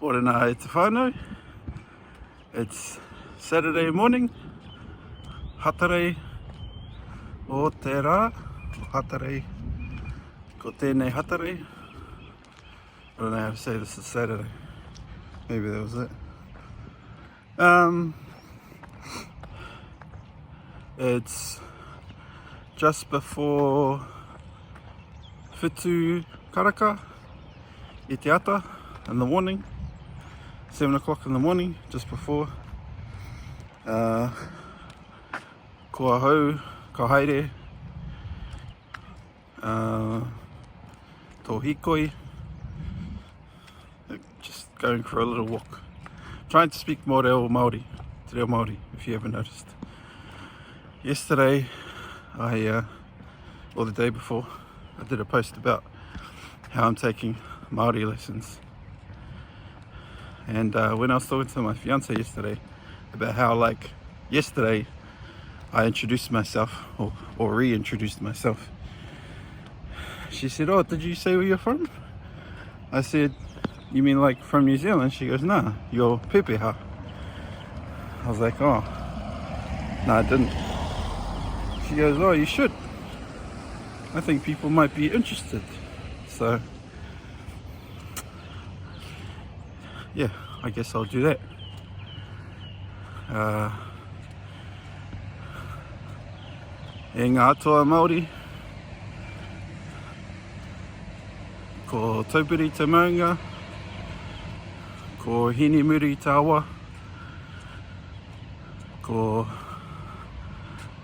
Morena e te whānau. It's Saturday morning. Hatarei o te rā. Hatarei ko tēnei hatarei. I don't know how to say this is Saturday. Maybe that was it. It's just before Whitu Karaka i te ata in the morning. 7 o'clock in the morning, just before. Kua hau, ka haere, tō hikoi. Just going for a little walk. Trying to speak more reo Māori, te reo Māori, if you haven't noticed. Yesterday, or the day before, I did a post about how I'm taking Māori lessons. And when I was talking to my fiance yesterday about how, yesterday I introduced myself, or reintroduced myself, she said, "Oh, did you say where you're from?" I said, "You mean like from New Zealand?" She goes, "Nah, you're pepeha." I was like, "Oh, no, I didn't." She goes, "Oh, you should. I think people might be interested." So yeah, I guess I'll do that. E ngā atua Māori, ko taupiri te maunga, ko hini muri te awa, ko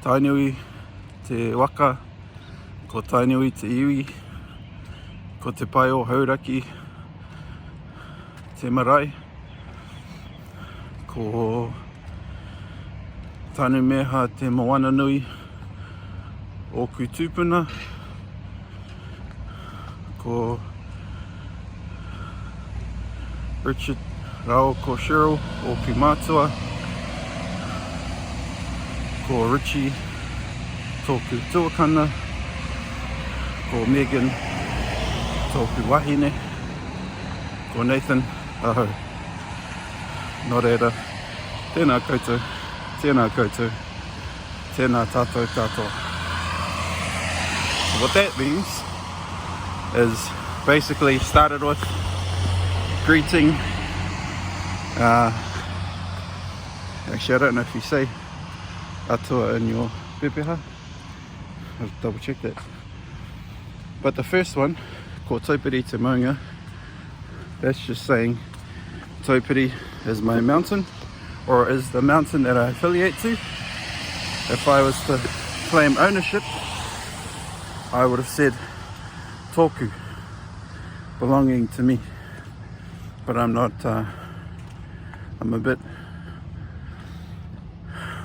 tainui te waka, ko tainui te iwi, ko te pai o hauraki, te marae, ko tanu meha te moana nui o ku tūpuna, ko Richard Rao ko Cheryl o ku mātua, ko Richie tōku tuakana, ko Megan tōku wahine, ko Nathan aho. Nō reira, tēnā koutou, tēnā koutou, tēnā tātou katoa. What that means is basically started with greeting. Actually, I don't know if you say atua in your pepeha. I'll double check that. But the first one, ko taupiri te maunga, that's just saying taupiri is my mountain, or is the mountain that I affiliate to. If I was to claim ownership, I would have said tōku, belonging to me. But I'm not, I'm a bit,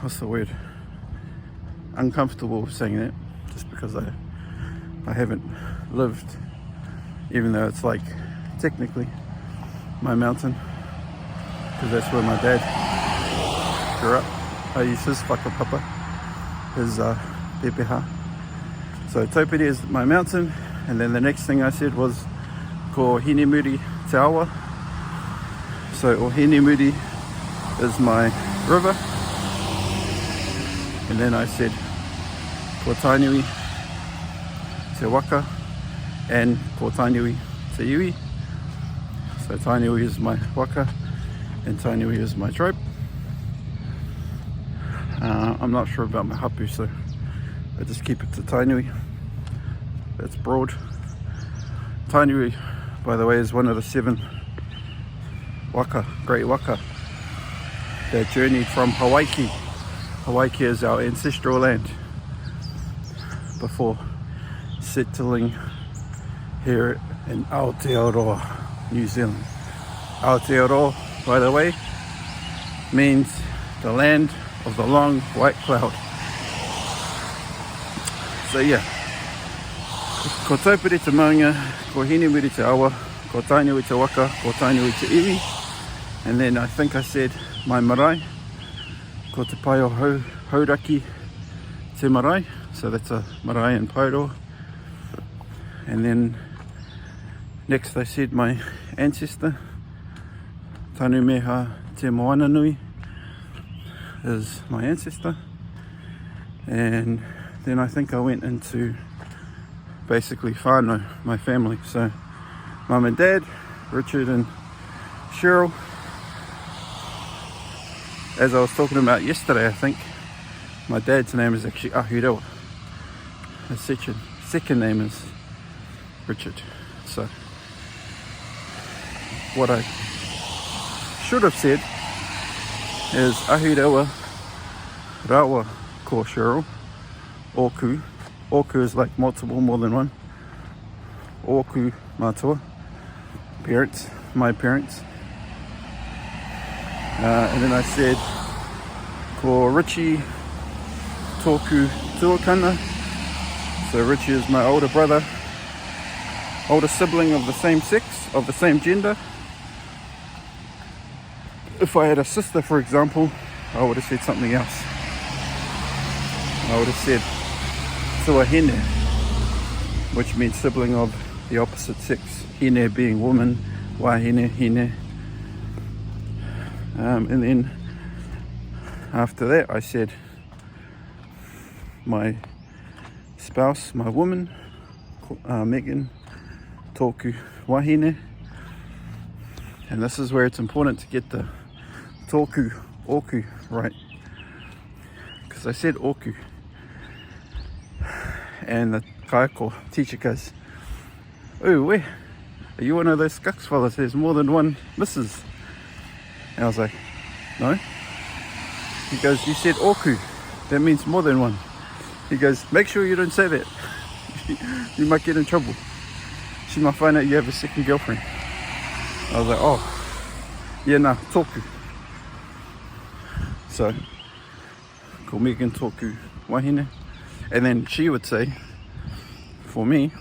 what's the word, uncomfortable saying that, just because I haven't lived, even though it's technically my mountain, because that's where my dad grew up. I use his whakapapa, his pepeha. So taupiri is my mountain, and then the next thing I said was ko hini muri te awa. So o hini muri is my river, and then I said ko tainui te waka and ko tainui te iwi. So tainui is my waka and tainui is my tribe. I'm not sure about my hapu, so I just keep it to tainui. That's broad. Tainui, by the way, is one of the 7 waka, great waka, that journeyed from Hawaii. Hawaii is our ancestral land before settling here in Aotearoa, New Zealand. Aotearoa, by the way, means the land of the long white cloud. So yeah, ko taupiri te maunga, ko hini muri te awa, ko tainui te waka, ko tainui te iwi, and then I think I said my marae, ko te pai o hauraki te marae, so that's a marae in Pairo. And then next I said my ancestor, Tanu Meha Te Moana Nui is my ancestor. And then I think I went into basically whānau, my family. So mum and dad, Richard and Cheryl. As I was talking about yesterday, I think my dad's name is actually Ahurewa. His second name is Richard. So what I should have said is Ahurewa Rawa ko Cheryl. Oku. Oku is like multiple, more than one. Oku matua. Parents, my parents. And then I said ko Richie toku tuakana. So Richie is my older brother, older sibling of the same sex, of the same gender. If I had a sister, for example, I would have said something else. I would have said tuahine, which means sibling of the opposite sex. Hine being woman, wahine, hine. And then after that I said my spouse, my woman, Megan, toku wahine. And this is where it's important to get the toku, oku right, because I said oku. And the kaiko teacher goes, "Oh, where? Are you one of those skucks fellas? There's more than one Mrs." And I was like, "No." He goes, "You said oku. That means more than one." He goes, "Make sure you don't say that. You might get in trouble. She might find out you have a second girlfriend." I was like, "Oh, yeah, nah, toku." So, ko Megan toku wahine. And then she would say, for me,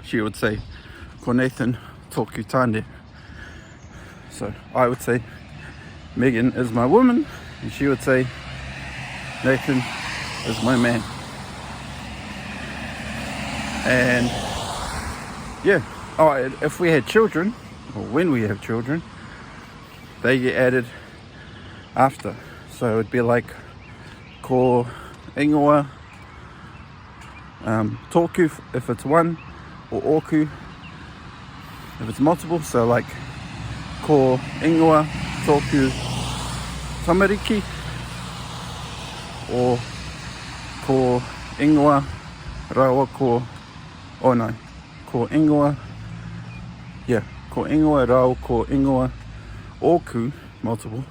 she would say, ko Nathan toku tande. So I would say, Megan is my woman, and she would say, Nathan is my man. And yeah, if we had children, or when we have children, they get added after. So it'd be like ko ingoa, toku if it's one, or oku if it's multiple. So like ko ingoa toku tamariki, or ko ingoa rawa ko onai. Ko ingoa, ko ingoa rawa ko ingoa oku, multiple,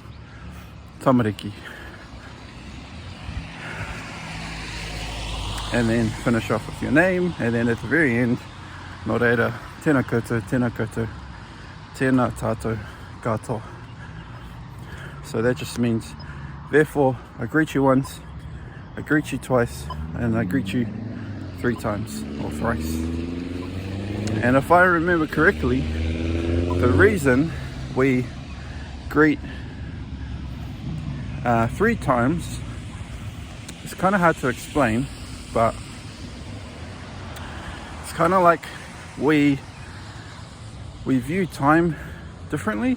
tamariki. And then finish off with your name, and then at the very end, no reira, tēnā koutou, tēnā tātou katoa. So that just means, therefore, I greet you once, I greet you twice, and I greet you 3 times, or thrice. And if I remember correctly, the reason we greet 3 times, it's kind of hard to explain, but it's kind of like we view time differently.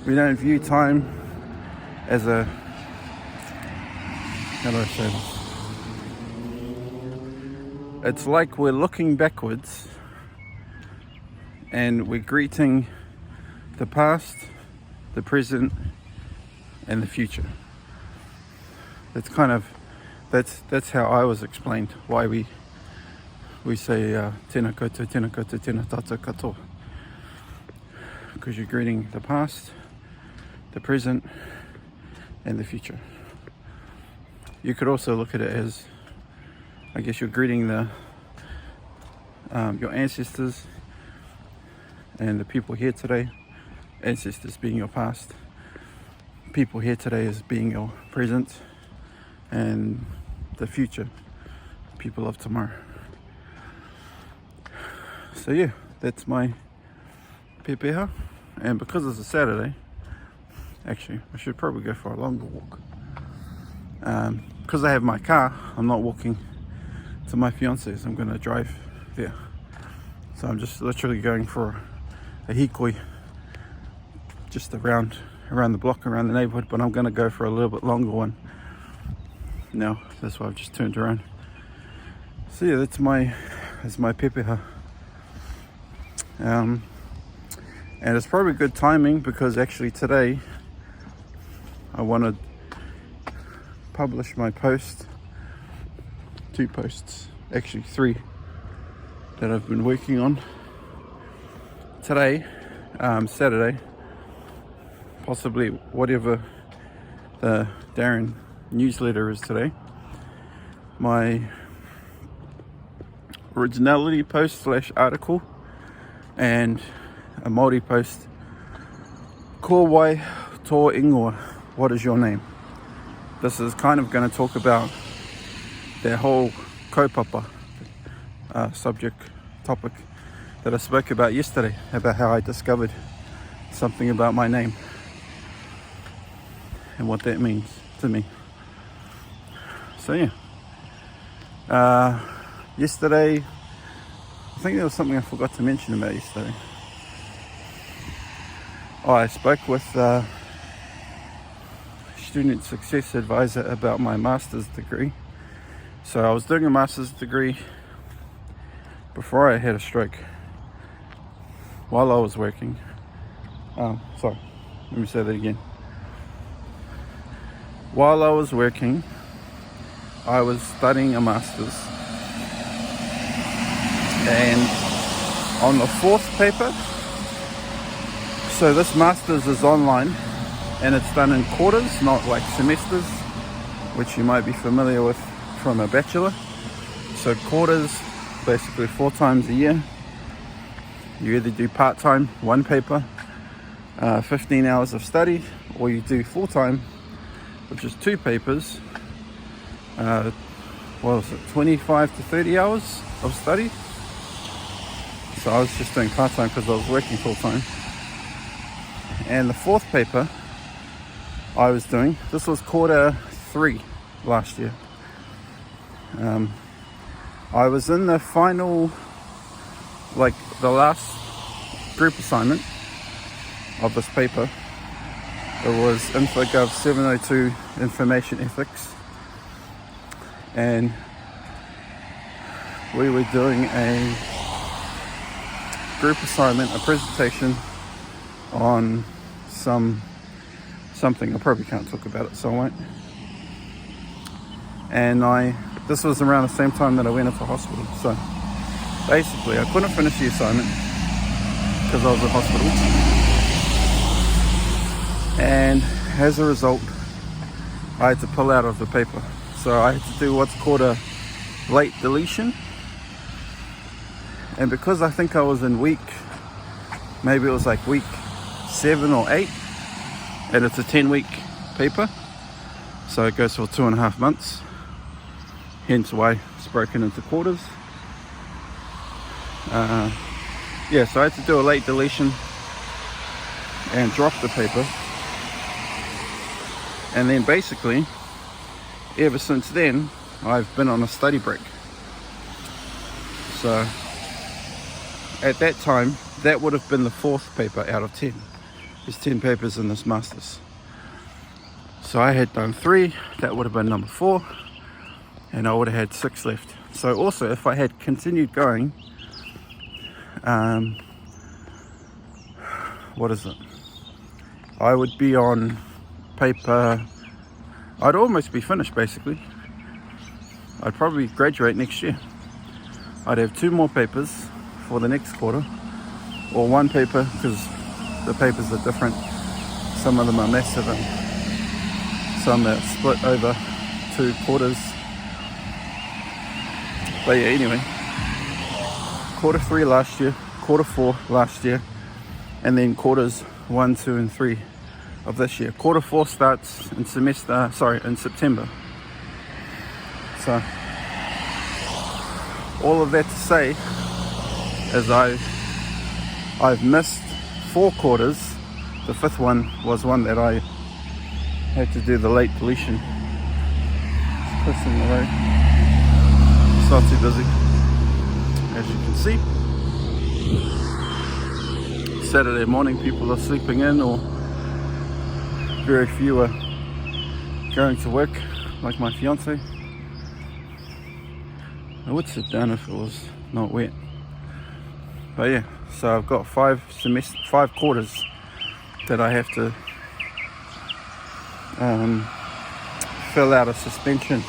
We don't view time as a, how do I say this? It's like we're looking backwards and we're greeting the past, the present, and the future. It's kind of, that's how I was explained why we say tēnā koutou, tēnā tātou katoa. Because you're greeting the past, the present, and the future. You could also look at it as, I guess you're greeting the your ancestors and the people here today. Ancestors being your past, people here today as being your present, and the future, people of tomorrow. So yeah, that's my pepeha. And because it's a Saturday, actually I should probably go for a longer walk. Because I have my car, I'm not walking to my fiance's, I'm going to drive there. So I'm just literally going for a hikoi just around the block, around the neighborhood, but I'm going to go for a little bit longer one now. That's why I've just turned around. So yeah, that's my pepeha. And it's probably good timing because actually today I want to publish my post, 2 posts, actually 3 that I've been working on. Today, Saturday, possibly whatever the Darren newsletter is today, my originality post / article, and a Māori post, ko wai tō ingoa, what is your name? This is kind of going to talk about their whole kaupapa topic that I spoke about yesterday, about how I discovered something about my name and what that means to me. So yeah, yesterday, I think there was something I forgot to mention about yesterday. I spoke with student success advisor about my master's degree. So I was doing a master's degree before I had a stroke, while I was working. Sorry, let me say that again. While I was working, I was studying a master's, and on the 4th paper, so this master's is online and it's done in quarters, not like semesters, which you might be familiar with from a bachelor. So quarters, basically 4 times a year. You either do part-time, 1 paper, 15 hours of study, or you do full-time, which is 2 papers, 25 to 30 hours of study. So I was just doing part-time because I was working full-time. And the 4th paper I was doing, this was quarter 3 last year. I was in the final, like the last group assignment of this paper. It was InfoGov 702 Information Ethics, and we were doing a group assignment, a presentation on something. I probably can't talk about it, so I won't. And this was around the same time that I went into hospital. So basically I couldn't finish the assignment because I was in hospital, and as a result I had to pull out of the paper. So I had to do what's called a late deletion, and because I think I was in maybe it was like week 7 or 8, and it's a 10-week paper, so it goes for 2.5 months, hence why it's broken into quarters. So I had to do a late deletion and drop the paper, and then basically ever since then I've been on a study break. So at that time, that would have been the 4th paper out of 10. There's 10 papers in this master's. So I had done 3, that would have been number 4, and I would have had 6 left. So also, if I had continued going, I would be on paper, I'd almost be finished basically. I'd probably graduate next year. I'd have 2 more papers for the next quarter, or 1 paper, because the papers are different. Some of them are massive and some are split over 2 quarters. But yeah, anyway, quarter 3 last year, quarter 4 last year, and then quarters 1, 2 and 3 of this year. Quarter 4 starts in September. So all of that to say is I've missed 4 quarters. The 5th one was one that I had to do the late deletion. It's in the road. It's not too busy, as you can see. Saturday morning, people are sleeping in or very few are going to work, like my fiance. I would sit down if it was not wet. But yeah, so I've got 5 quarters that I have to fill out a suspension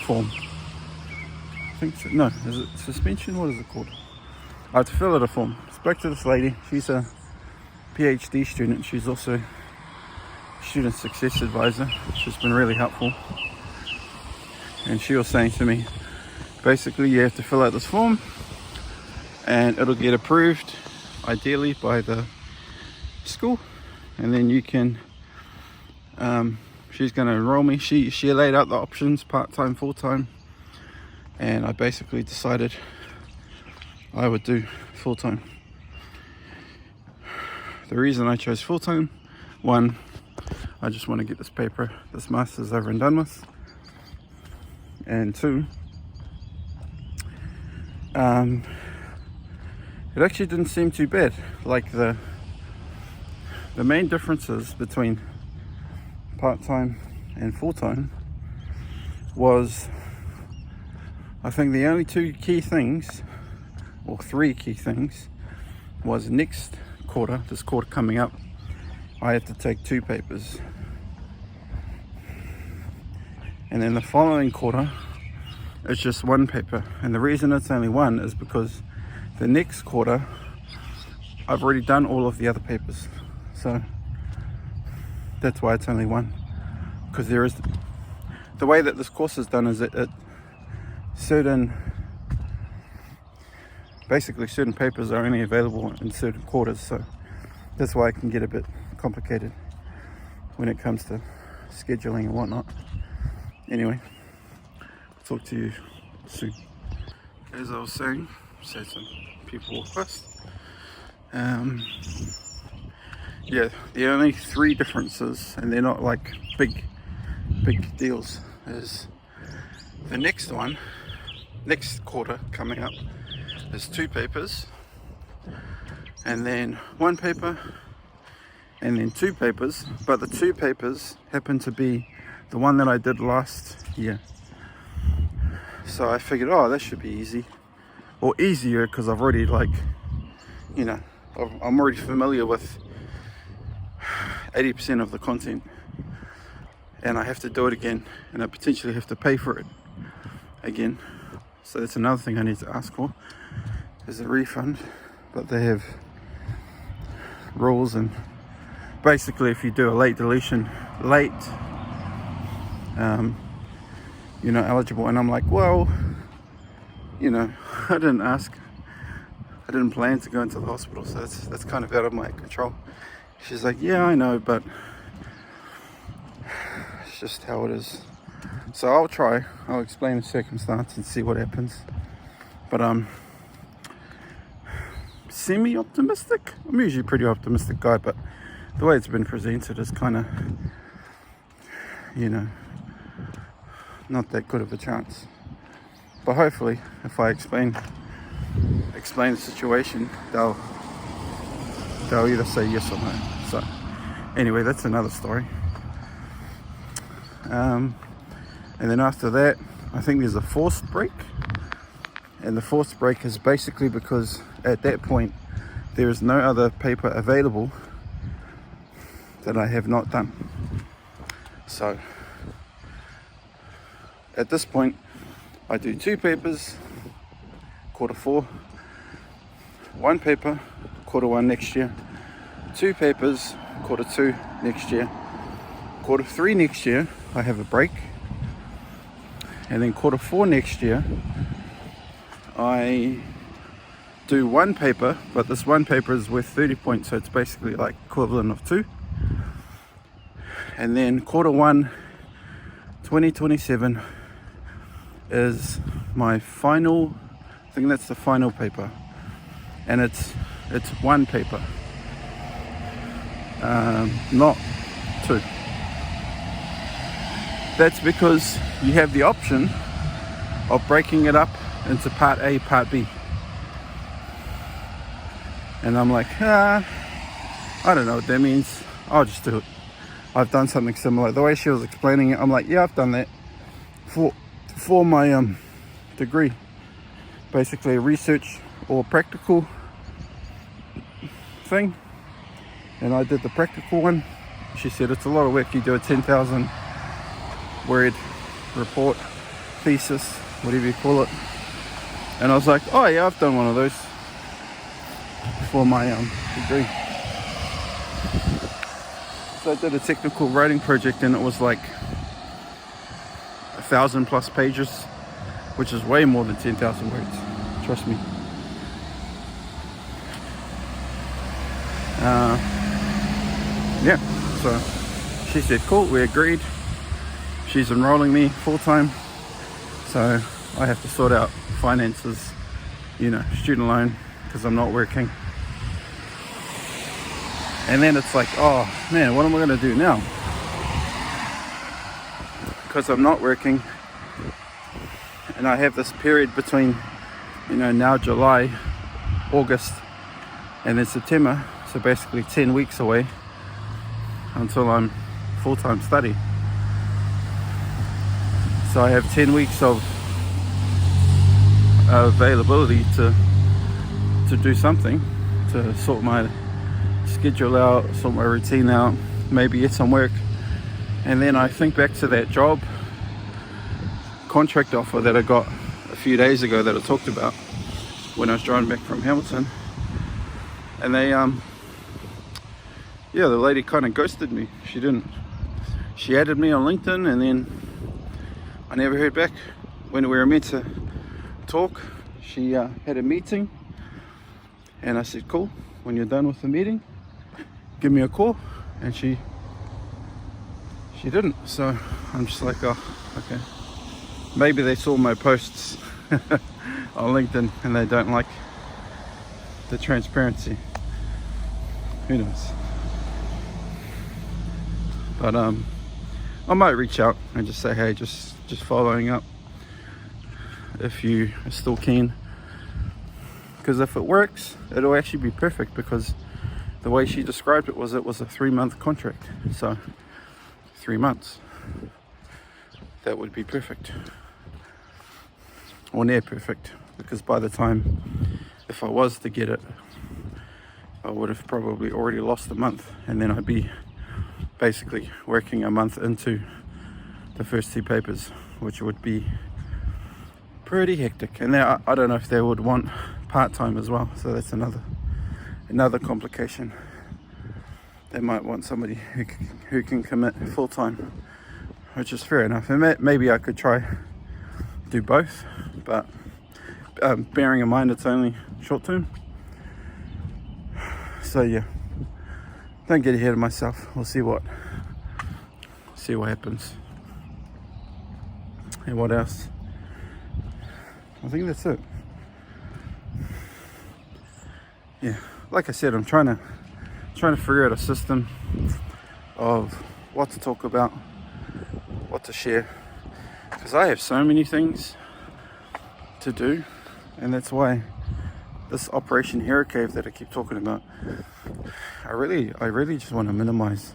form. I think so. No, is it suspension? What is it called? I have to fill out a form. Spoke to this lady. She's a PhD student. She's also student success advisor. She's been really helpful. And she was saying to me, basically you have to fill out this form and it'll get approved ideally by the school, and then you can she's going to enroll me. She laid out the options, part-time, full-time, and I basically decided I would do full-time. The reason I chose full-time, one, I just want to get this master's over and done with, and two, it actually didn't seem too bad. Like the main differences between part-time and full-time was, I think the only 2 key things, or 3 key things, was next quarter, this quarter coming up, I have to take 2 papers. And then the following quarter, it's just 1 paper. And the reason it's only 1 is because the next quarter, I've already done all of the other papers. So that's why it's only 1. Because there is, the way that this course is done is that basically certain papers are only available in certain quarters. So that's why it can get a bit complicated when it comes to scheduling and whatnot. Anyway, I'll talk to you soon. As I was saying, said some people walk past. Yeah, the only 3 differences, and they're not like big deals, is the next quarter coming up is 2 papers, and then 1 paper, and then 2 papers, but the 2 papers happen to be the one that I did last year. So I figured, oh, that should be easy, or easier, because I've already, like, you know, I'm already familiar with 80% of the content, and I have to do it again, and I potentially have to pay for it again. So that's another thing I need to ask for, is a refund. But they have rules, and basically if you do a late deletion, you're not eligible. And I'm like, well, you know, I didn't plan to go into the hospital, so that's kind of out of my control. She's like, yeah, I know, but it's just how it is. So I'll explain the circumstance and see what happens. But I'm semi-optimistic. I'm usually a pretty optimistic guy, but the way it's been presented is kind of, you know, not that good of a chance. But hopefully, if I explain the situation, they'll either say yes or no. So anyway, that's another story. And then after that, I think there's a forced break, and the forced break is basically because at that point there is no other paper available that I have not done. So at this point I do 2 papers, quarter 4, 1 paper, quarter 1 next year, 2 papers, quarter 2 next year, quarter 3 next year I have a break, and then quarter 4 next year I do 1 paper, but this 1 paper is worth 30 points, so it's basically like equivalent of 2. And then quarter 1 2027 is my final, I think that's the final paper, and it's 1 paper, not 2. That's because you have the option of breaking it up into part A, part B. And I'm like, I don't know what that means. I'll just do it. I've done something similar. The way she was explaining it, I'm like, yeah, I've done that for my degree. Basically a research or practical thing, and I did the practical one. She said it's a lot of work. You do a 10,000 word report, thesis, whatever you call it. And I was like, oh yeah, I've done one of those for my degree. So I did a technical writing project, and it was like 1,000+ pages, which is way more than 10,000 words, trust me. Yeah, so she said cool, we agreed. She's enrolling me full-time, so I have to sort out finances, you know, student loan, because I'm not working. And then it's like, oh man, what am I going to do now? Because I'm not working, and I have this period between, you know, now July, August, and then September, so basically 10 weeks away until I'm full-time study. So I have 10 weeks of availability to do something, to sort my schedule out, sort my routine out, maybe get some work. And then I think back to that job contract offer that I got a few days ago that I talked about when I was driving back from Hamilton. And they yeah, the lady kind of ghosted me. She added me on LinkedIn, and then I never heard back. When we were meant to talk, she had a meeting, and I said, cool, when you're done with the meeting, give me a call. And she didn't. So I'm just like, oh, okay, maybe they saw my posts on LinkedIn and they don't like the transparency. Who knows? But I might reach out and just say, hey, just following up if you are still keen, because if it works, it'll actually be perfect, because the way she described it was a 3-month contract. So 3 months, that would be perfect, or near perfect, because by the time, if I was to get it, I would have probably already lost a month, and then I'd be basically working a month into the first 2 papers, which would be pretty hectic. And now I don't know if they would want part-time as well, so that's another complication. They might want somebody who can commit full-time, which is fair enough. And maybe I could try do both, but bearing in mind it's only short-term. So yeah, don't get ahead of myself. We'll see what happens. And what else? I think that's it. Yeah, like I said, I'm trying to figure out a system of what to talk about, what to share, because I have so many things to do, and that's why this Operation Hero Cave that I keep talking about, I really just want to minimize,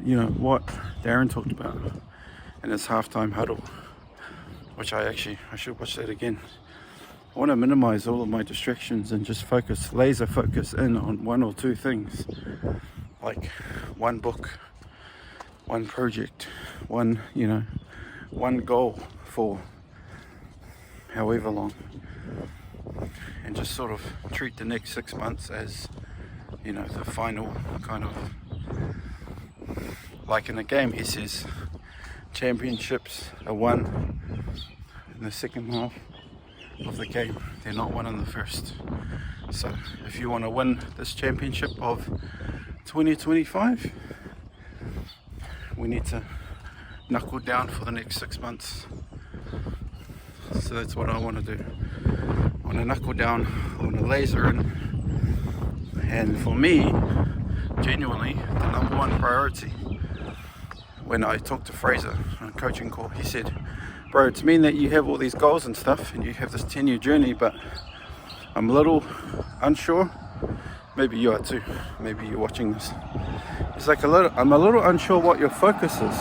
you know, what Darren talked about in his halftime huddle, which I should watch that again. I want to minimize all of my distractions and just laser focus in on 1 or 2 things, like one book, one project, one goal for however long, and just sort of treat the next 6 months as, you know, the final kind of, like in a game, he says championships are won in the second half of the game, they're not won in the first. So if you want to win this championship of 2025, we need to knuckle down for the next 6 months. So that's what I want to do. I want to knuckle down, I want to laser in, and for me, genuinely, the number one priority, when I talked to Fraser on a coaching call, he said, bro, it's mean that you have all these goals and stuff and you have this 10-year journey, but I'm a little unsure maybe you are too, maybe you're watching this. It's like I'm a little unsure what your focus is,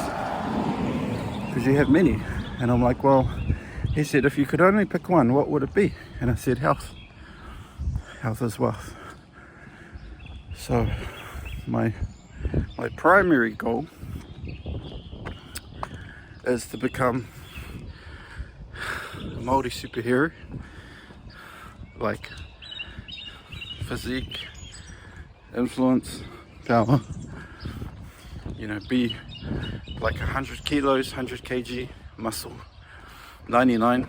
because you have many. And I'm like, well, he said, if you could only pick one, what would it be? And I said, health. Health is wealth. So my primary goal is to become a Māori superhero, like physique, influence, power, you know, be like 100 kilos, 100 kg, muscle, 99,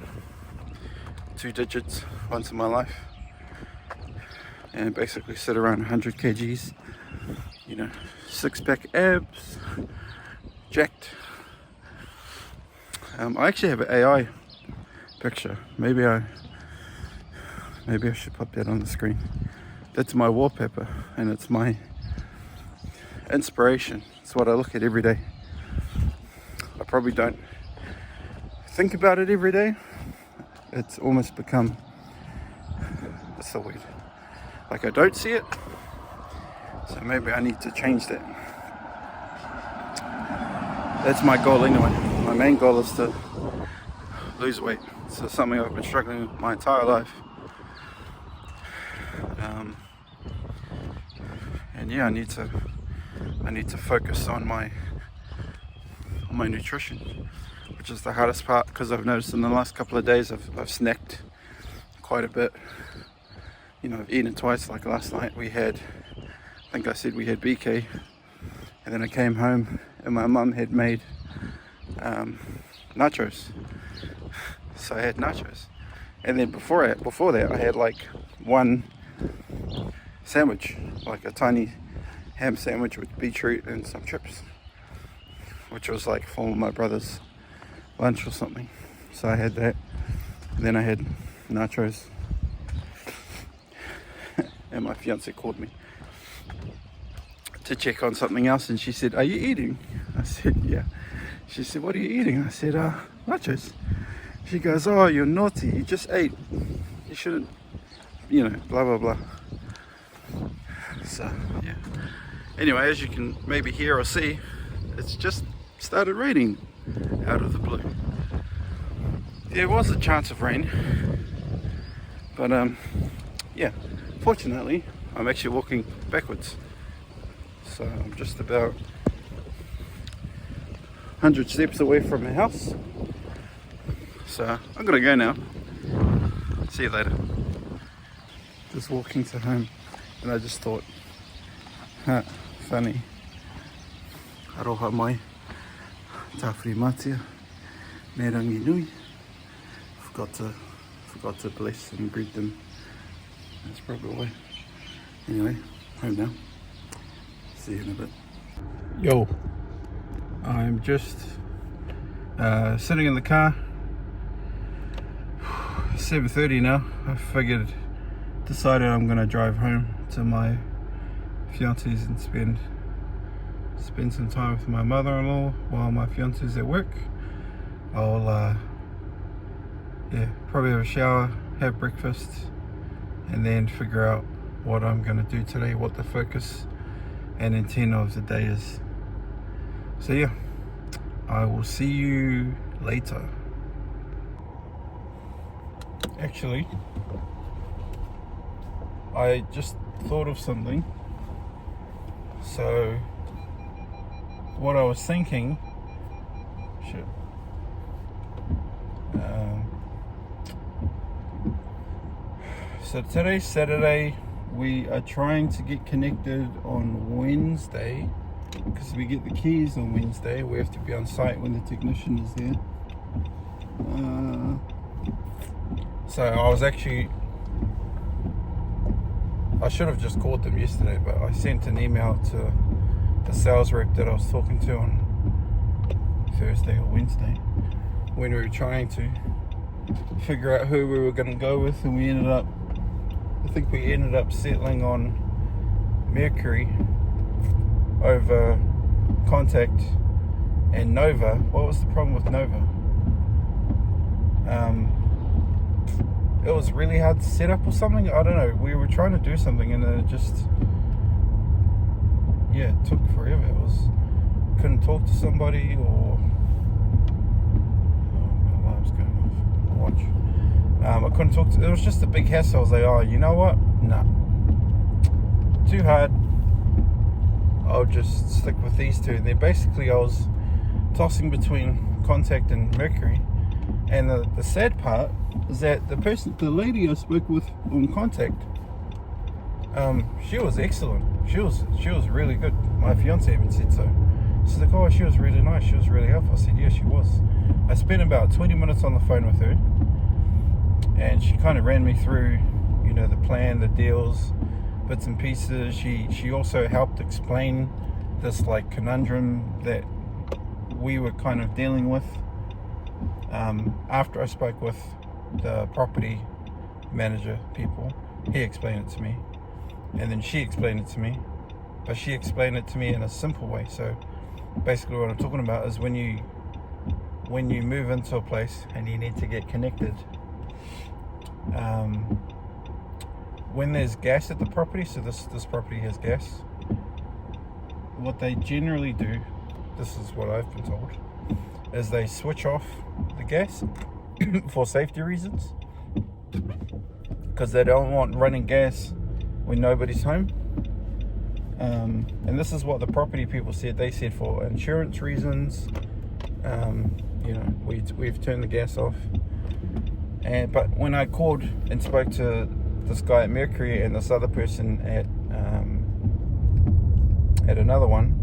2 digits once in my life, and basically sit around 100 kgs, you know, 6-pack abs, jacked. I actually have an AI picture. Maybe I should pop that on the screen. That's my wallpaper, and it's my inspiration. It's what I look at every day. I probably don't think about it every day. It's almost become, what's the word? Like I don't see it. So maybe I need to change that. That's my goal anyway. My main goal is to lose weight. So something I've been struggling with my entire life. And yeah, I need to focus on my nutrition, which is the hardest part, because I've noticed in the last couple of days I've snacked quite a bit. You know, I've eaten twice. Like last night we had, I think I said we had BK, and then I came home and my mum had made nachos. So I had nachos, and then before that I had like one sandwich, like a tiny ham sandwich with beetroot and some chips, which was like for my brother's lunch or something. So I had that, and then I had nachos. And my fiance called me to check on something else, and she said, "Are you eating?" I said, "Yeah." She said, "What are you eating?" I said, "Nachos." She goes, "Oh, you're naughty, you just ate, you shouldn't, you know, blah blah blah." So yeah, anyway, as you can maybe hear or see, it's just started raining out of the blue. There was a chance of rain, but yeah, fortunately I'm actually walking backwards, so I'm just about 100 steps away from my house. So I'm gonna go now. See you later. Just walking to home, and I just thought, funny. Aroha mai, tawhiri matia, me rangi nui. Forgot to bless and greet them. That's probably why. Anyway, home now. See you in a bit. Yo, I'm just sitting in the car. 7:30 now. I decided I'm gonna drive home to my fiance's and spend some time with my mother-in-law while my fiance's at work. I'll probably have a shower, have breakfast, and then figure out what I'm gonna do today, what the focus and intent of the day is. So yeah, I will see you later. Actually, I just thought of something. So what I was thinking, so today's Saturday. We are trying to get connected on Wednesday, because we get the keys on Wednesday. We have to be on site when the technician is there. So I should have just called them yesterday, but I sent an email to the sales rep that I was talking to on Thursday or Wednesday, when we were trying to figure out who we were going to go with, and I think we ended up settling on Mercury over Contact and Nova. What was the problem with Nova? it was really hard to set up or something. I don't know. We were trying to do something and then it just, yeah, it took forever. It was, couldn't talk to somebody, or my alarm's going off. My watch. I couldn't talk to. It was just a big hassle. I was like, oh, you know what? Nah, too hard. I'll just stick with these two. And then basically I was tossing between Contact and Mercury. And the sad part is that the lady I spoke with on Contact, she was excellent. She was really good. My fiance even said so. She's like, oh, she was really nice. She was really helpful. I said, yeah, she was. I spent about 20 minutes on the phone with her, and she kind of ran me through, you know, the plan, the deals, bits and pieces. She also helped explain this like conundrum that we were kind of dealing with. After I spoke with the property manager people, he explained it to me, and then she explained it to me, but she explained it to me in a simple way. So basically what I'm talking about is when you move into a place and you need to get connected, when there's gas at the property, so this property has gas, what they generally do, this is what I've been told, is they switch off the gas for safety reasons, because they don't want running gas when nobody's home. And this is what the property people said. They said for insurance reasons, you know, we've turned the gas off. But when I called and spoke to this guy at Mercury and this other person at another one,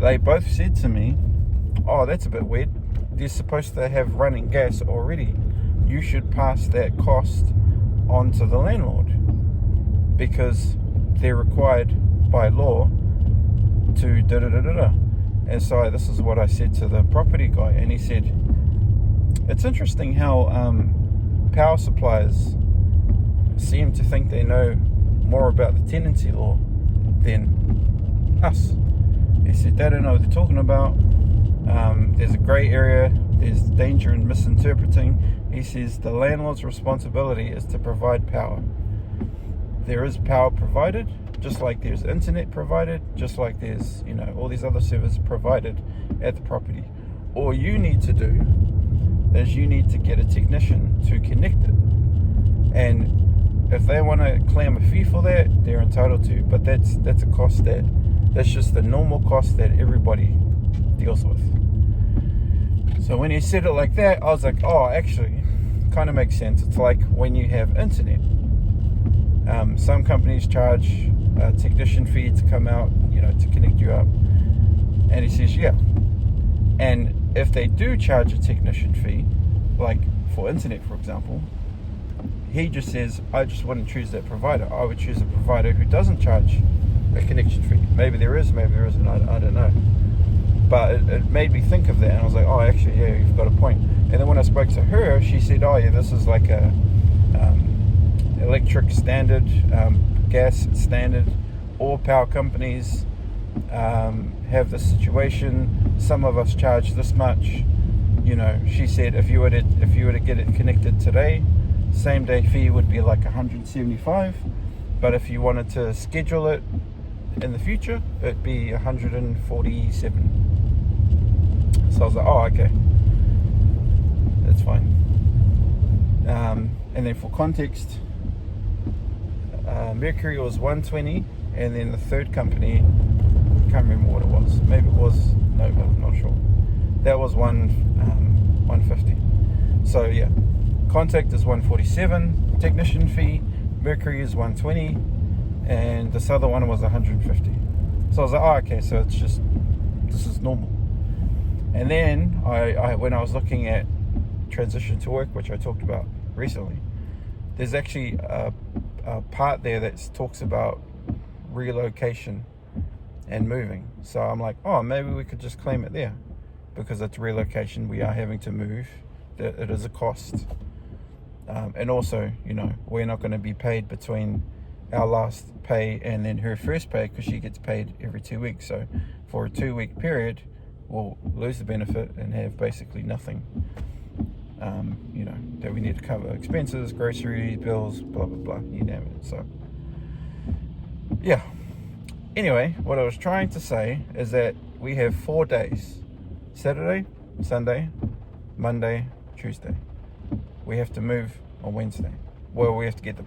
they both said to me, oh, that's a bit weird. They're supposed to have running gas already. You should pass that cost on to the landlord, because they're required by law to da-da-da-da-da. And so this is what I said to the property guy, and he said, it's interesting how power suppliers seem to think they know more about the tenancy law than us. He said, they don't know what they're talking about. There's a grey area, there's danger in misinterpreting. He says the landlord's responsibility is to provide power. There is power provided, just like there's internet provided, just like there's, you know, all these other services provided at the property. All you need to do is you need to get a technician to connect it. And if they want to claim a fee for that, they're entitled to, but that's a cost that's just the normal cost that everybody deals with. So when he said it like that, I was like, oh, actually, kind of makes sense. It's like when you have internet. Some companies charge a technician fee to come out, you know, to connect you up. And he says, yeah. And if they do charge a technician fee, like for internet, for example, he just says, I just wouldn't choose that provider. I would choose a provider who doesn't charge a connection fee. Maybe there is, maybe there isn't, I don't know. But it made me think of that, and I was like, oh, actually, yeah, you've got a point. And then when I spoke to her, she said, oh, yeah, this is like a electric standard, gas standard. All power companies have this situation. Some of us charge this much. You know, she said if you were to get it connected today, same day fee would be like $175. But if you wanted to schedule it in the future, it'd be $147. So I was like, oh, okay, that's fine. And then for context, Mercury was $120, and then the third company, I can't remember what it was. Maybe it was Nova, I'm not sure. That was $150. So yeah, Contact is $147, technician fee. Mercury is $120, and this other one was $150. So I was like, oh, okay, so it's just, this is normal. And then I when I was looking at transition to work, which I talked about recently, there's actually a part there that talks about relocation and moving. So I'm like, oh, maybe we could just claim it there, because it's relocation. We are having to move. It is a cost. And also, you know, we're not going to be paid between our last pay and then her first pay, because she gets paid every 2 weeks. So for a 2 week period, we'll lose the benefit and have basically nothing. you know, that we need to cover expenses, groceries, bills, blah blah blah, you name it. So yeah, anyway, what I was trying to say is that we have 4 days: Saturday, Sunday, Monday, Tuesday. We have to move on Wednesday. Well, we have to get the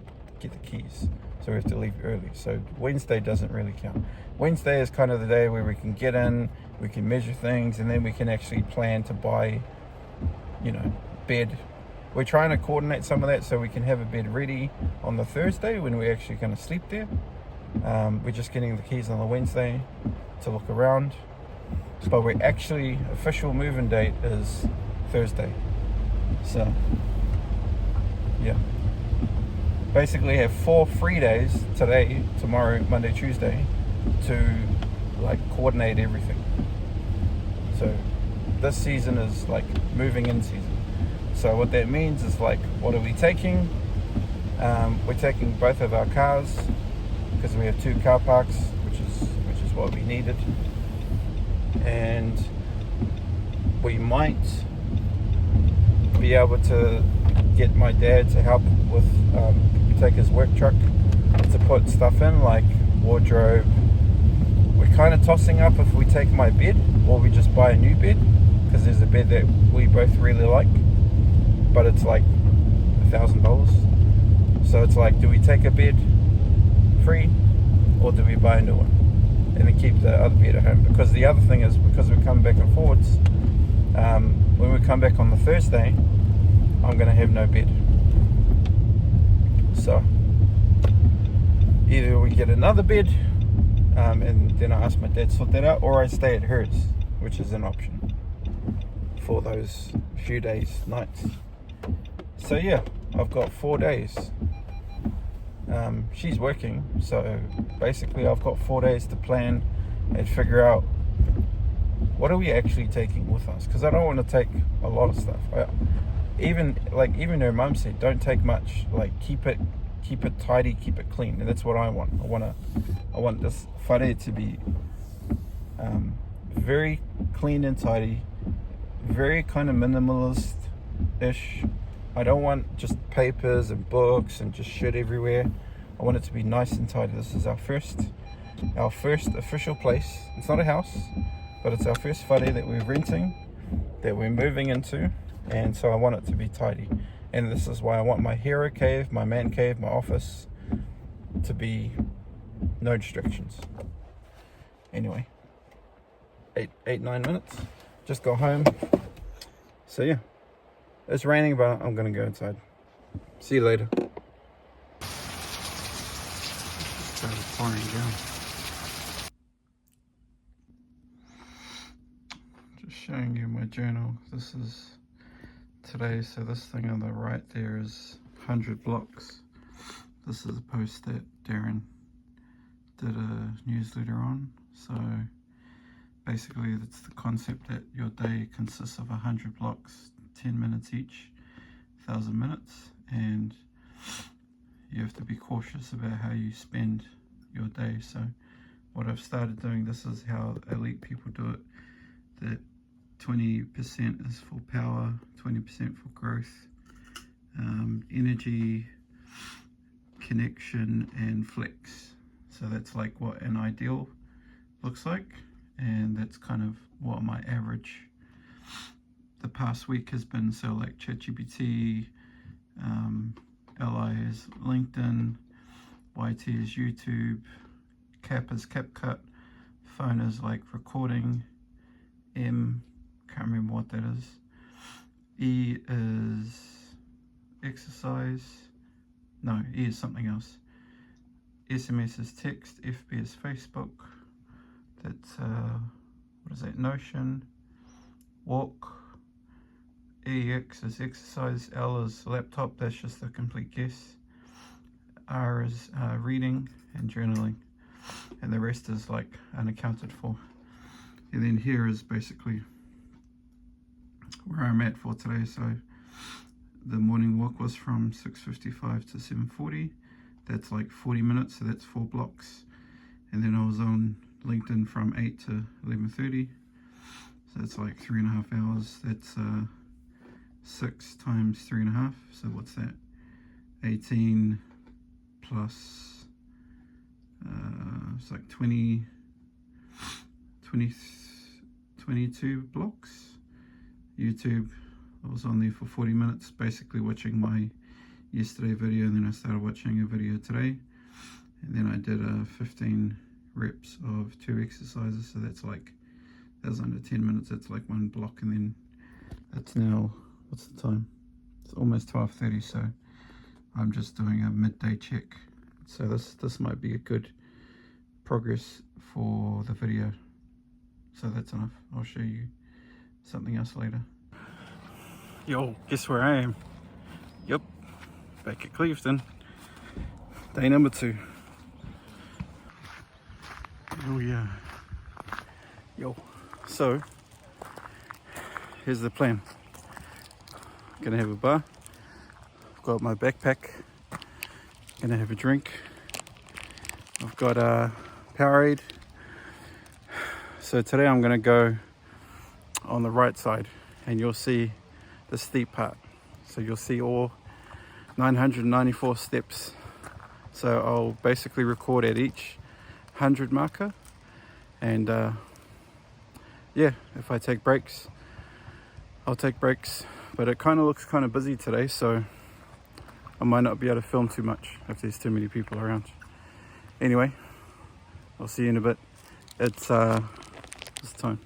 keys, so we have to leave early. So Wednesday doesn't really count. Wednesday is kind of the day where we can get in, we can measure things, and then we can actually plan to buy, you know, bed. We're trying to coordinate some of that so we can have a bed ready on the Thursday when we're actually going to sleep there. We're just getting the keys on the Wednesday to look around, but we're actually, official move-in date is Thursday. So yeah, basically have 4 free days: today, tomorrow, Monday, Tuesday, to like coordinate everything. So this season is like moving in season. So what that means is, like, what are we taking? We're taking both of our cars because we have 2 car parks, which is what we needed, and we might be able to get my dad to help with take his work truck to put stuff in, like wardrobe. We're kind of tossing up if we take my bed or we just buy a new bed, because there's a bed that we both really like, but it's like $1,000. So it's like, do we take a bed free or do we buy a new one and then keep the other bed at home? Because the other thing is, because we're coming back and forwards, when we come back on the Thursday, I'm going to have no bed. So either we get another bed, and then I ask my dad to sort that out, or I stay at hers, which is an option for those few days, nights. So yeah, I've got 4 days. She's working, so basically I've got 4 days to plan and figure out what are we actually taking with us, because I don't want to take a lot of stuff. Even her mum said, don't take much, like keep it tidy, keep it clean, and that's what I want. I want this whare to be very clean and tidy, very kind of minimalist-ish. I don't want just papers and books and just shit everywhere. I want it to be nice and tidy. This is our first official place. It's not a house, but it's our first whare that we're renting, that we're moving into, and so I want it to be tidy. And this is why I want my hero cave, my man cave, my office to be no distractions. Anyway, 9 minutes. Just got home. So yeah, it's raining, but I'm gonna go inside. See you later. Started pouring down. Just showing you my journal. This is today, so this thing on the right there is 100 blocks. This is a post that Darren did a newsletter on. So basically it's the concept that your day consists of 100 blocks, 10 minutes each, 1,000 minutes, and you have to be cautious about how you spend your day. So what I've started doing, this is how elite people do it, that 20% is for power, 20% for growth, energy, connection, and flex. So that's like what an ideal looks like, and that's kind of what my average the past week has been. So like ChatGPT, LI is LinkedIn, YT is YouTube, Cap is CapCut, phone is like recording, M, can't remember what that is, E is exercise, no, E is something else, SMS is text, FB is Facebook, that's what is that, Notion, walk, EX is exercise, L is laptop, that's just a complete guess, R is reading and journaling, and the rest is like unaccounted for. And then here is basically where I'm at for today. So the morning walk was from 6:55 to 7:40. That's like 40 minutes, so that's 4 blocks. And then I was on LinkedIn from 8 to 11:30. So that's like 3.5 hours. That's 6 times 3.5, so what's that? 18 plus it's like 22 blocks. YouTube, I was on there for 40 minutes basically watching my yesterday video, and then I started watching a video today, and then I did 15 reps of 2 exercises, so that was under 10 minutes. That's like 1 block, and then it's now, what's the time? It's almost 12:30, so I'm just doing a midday check. So this might be a good progress for the video. So that's enough. I'll show you something else later. Yo, guess where I am? Yep, back at Clevedon. Day number 2. Oh yeah. Yo, so here's the plan. Gonna have a bar. I've got my backpack. Gonna have a drink. I've got a Powerade. So today I'm gonna go on the right side, and you'll see the steep part. So you'll see all 994 steps. So I'll basically record at each 100 marker, and yeah, if I take breaks, I'll take breaks. But it kind of looks kind of busy today, so I might not be able to film too much if there's too many people around. Anyway, I'll see you in a bit. It's what's the time?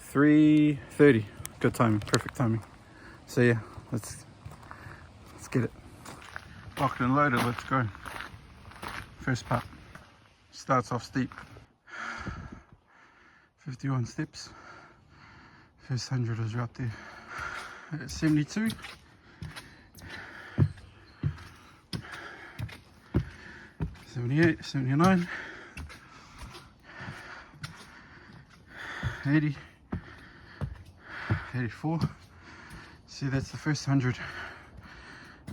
3:30. Good timing, perfect timing. So yeah, let's get it. Locked and loaded, let's go. First part. Starts off steep. 51 steps. First 100 is right there. At 72. 78, 79. 80. 84. See, that's the first 100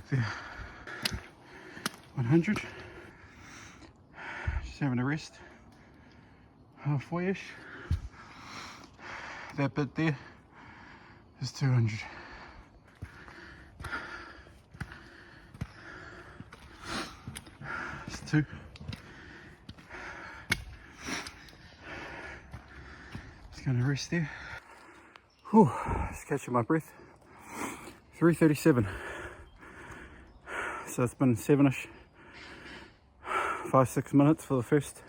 there. 100. Just having a rest. Halfway-ish. That bit there is 200. It's 2. Just gonna rest there. Whew, just catching my breath. 3:37. So it's been 7ish, 5-6 minutes for the first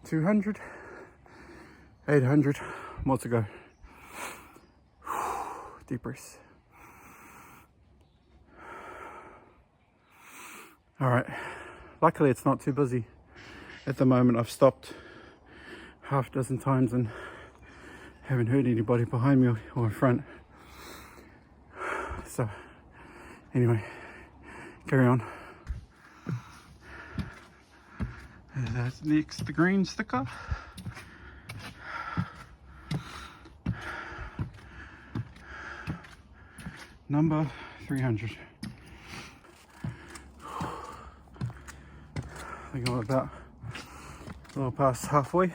200. 800, more to go. Deep breaths. All right, luckily it's not too busy at the moment. I've stopped half a dozen times and haven't heard anybody behind me or in front. So anyway, carry on. That's next, the green sticker. Number 300. I think I'm about a little past halfway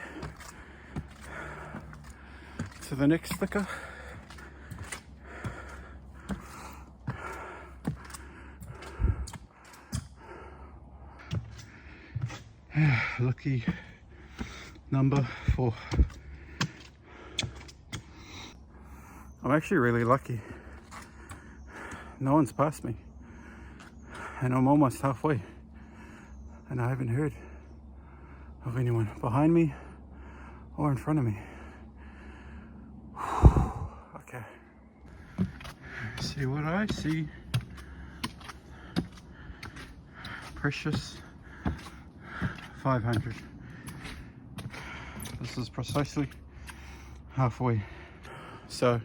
to the next sticker. Lucky number 4. I'm actually really lucky. No one's passed me, and I'm almost halfway, and I haven't heard of anyone behind me or in front of me. Okay, see what I see. Precious 500. This is precisely halfway. So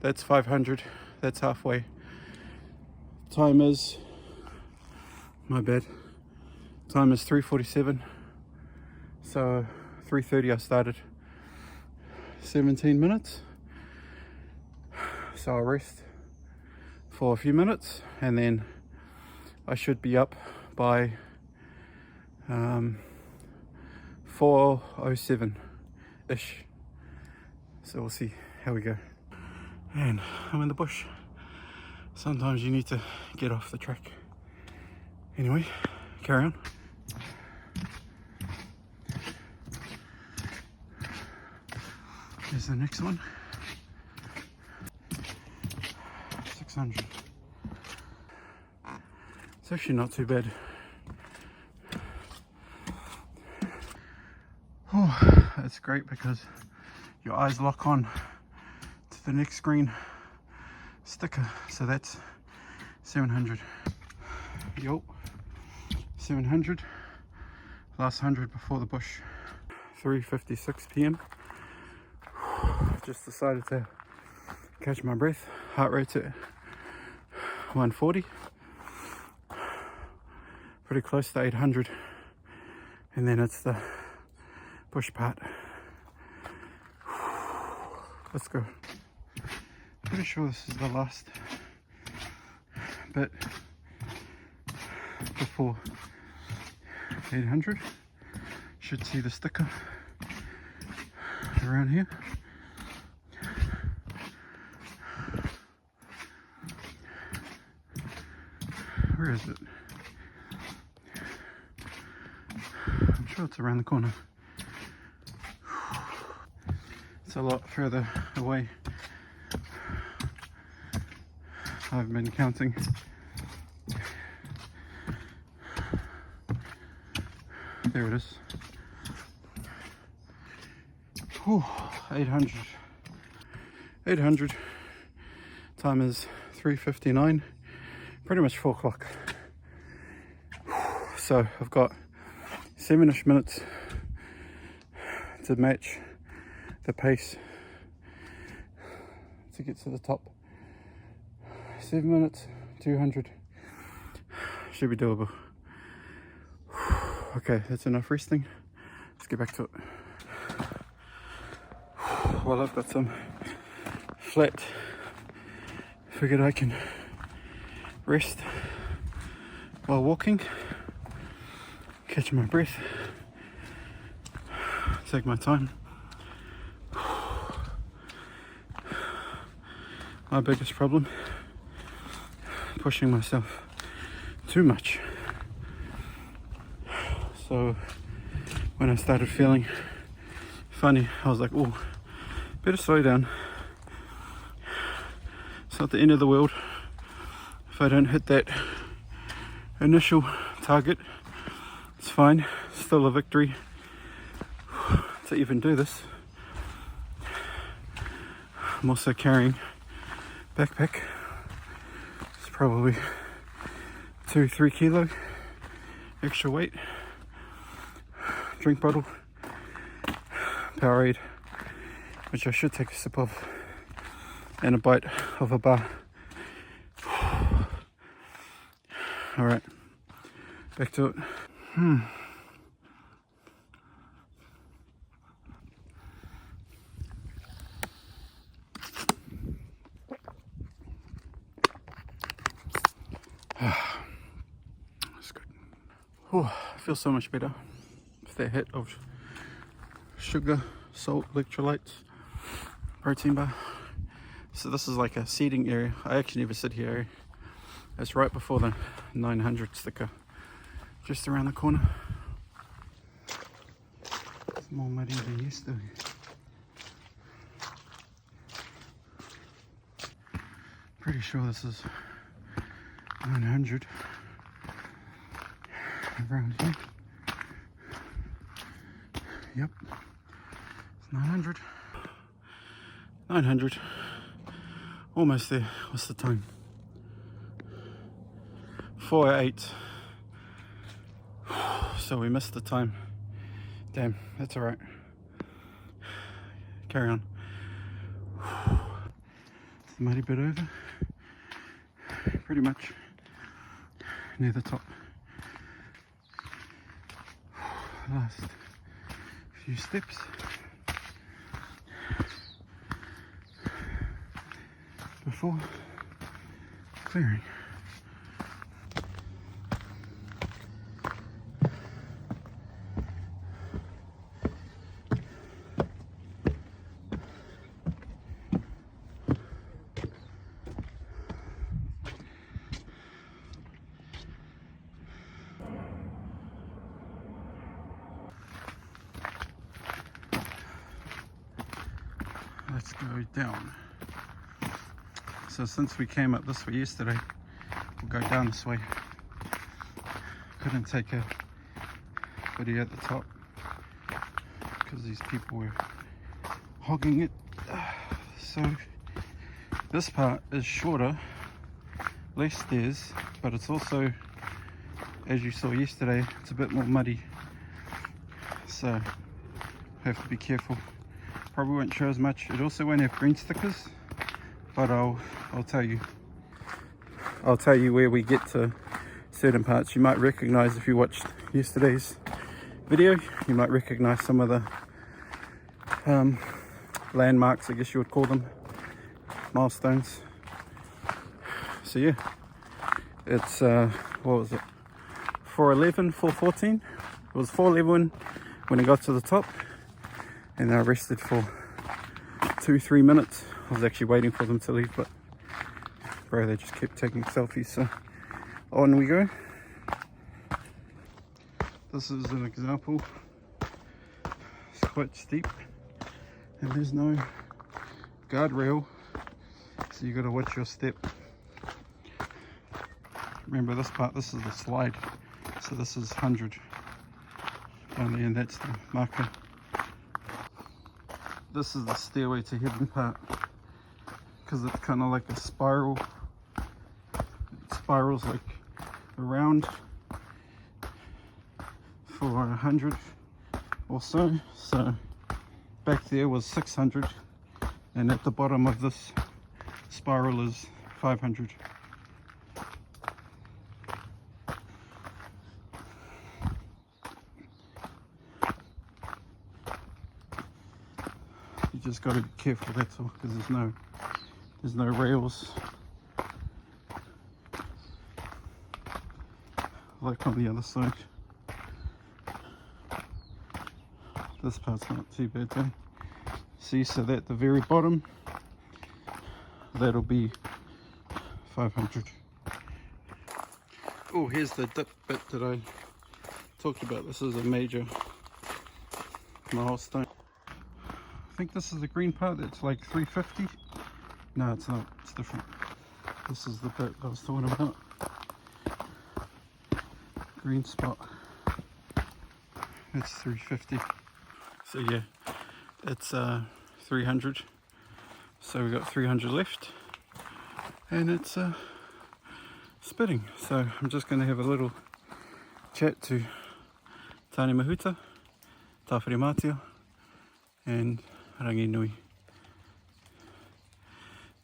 that's 500, that's halfway. Time is, my bad, time is 3:47, so 3:30 I started. 17 minutes, so I'll rest for a few minutes, and then I should be up by 4:07 ish. So we'll see how we go. And I'm in the bush. Sometimes you need to get off the track. Anyway, carry on. Here's the next one. 600. It's actually not too bad. Oh, that's great because your eyes lock on to the next green sticker. So that's 700. Yo, 700. Last 100 before the bush. 3:56 p.m. Just decided to catch my breath. Heart rate's at 140. Pretty close to 800. And then it's the bush part. Let's go. Pretty sure this is the last bit before 800. Should see the sticker around here. Where is it? I'm sure it's around the corner. It's a lot further away. I've been counting. There it is. Whew, 800. 800. Time is 3:59. Pretty much 4 o'clock. So I've got 7ish minutes to match the pace to get to the top. 7 minutes, 200. Should be doable. Okay, that's enough resting. Let's get back to it. Well, I've got some flat. Figured I can rest while walking, catch my breath, take my time. My biggest problem, pushing myself too much. So when I started feeling funny, I was like, oh, better slow down. It's not the end of the world if I don't hit that initial target. It's fine, still a victory to even do this. I'm also carrying backpack. It's probably 2-3 kilo extra weight. Drink bottle, Powerade, which I should take a sip of, and a bite of a bar. All right, back to it. That's good. I feel so much better with that hit of sugar, salt, electrolytes, protein bar. So this is like a seating area. I actually never sit here. It's right before the 900 sticker, just around the corner. It's more muddy than yesterday. Pretty sure this is 900 around here. Yep, it's 900. 900. Almost there. What's the time? 4:08. So we missed the time. Damn, that's alright. Carry on. It's the muddy bit over. Pretty much near the top. Last few steps. Before clearing. let's go down. So since we came up this way yesterday, we'll go down this way. Couldn't take a video at the top because these people were hogging it. So this part is shorter, less stairs, but it's also, as you saw yesterday, it's a bit more muddy, so have to be careful. Probably won't show as much. It also won't have green stickers, but I'll tell you where we get to certain parts. You might recognize, if you watched yesterday's video, you might recognize some of the landmarks, I guess you would call them, milestones. So yeah, it's what was it, 4:11, 4:14? It was 4:11 when I got to the top, and I rested for 2-3 minutes. I was actually waiting for them to leave, but bro, they just kept taking selfies, so on we go. This is an example. It's quite steep and there's no guardrail, so you got to watch your step. Remember this part, this is the slide, so this is 100 down there, and that's the marker. This is the stairway to heaven part, because it's kind of like a spiral. It spirals like around for 100 or so. So back there was 600, and at the bottom of this spiral is 500. You just got to be careful, that's all, because there's no rails like on the other side. This part's not too bad though. See, so that at the very bottom, that'll be 500. Oh, here's the dip bit that I talked about. This is a major milestone. I think this is the green part, that's like 350. No, it's not, it's different. This is the bit I was talking about. Green spot. It's 350. So yeah, it's 300. So we've got 300 left. And it's spitting. So I'm just going to have a little chat to Tāne Mahuta, Tāwhiri Mātia, and Rangi Nui.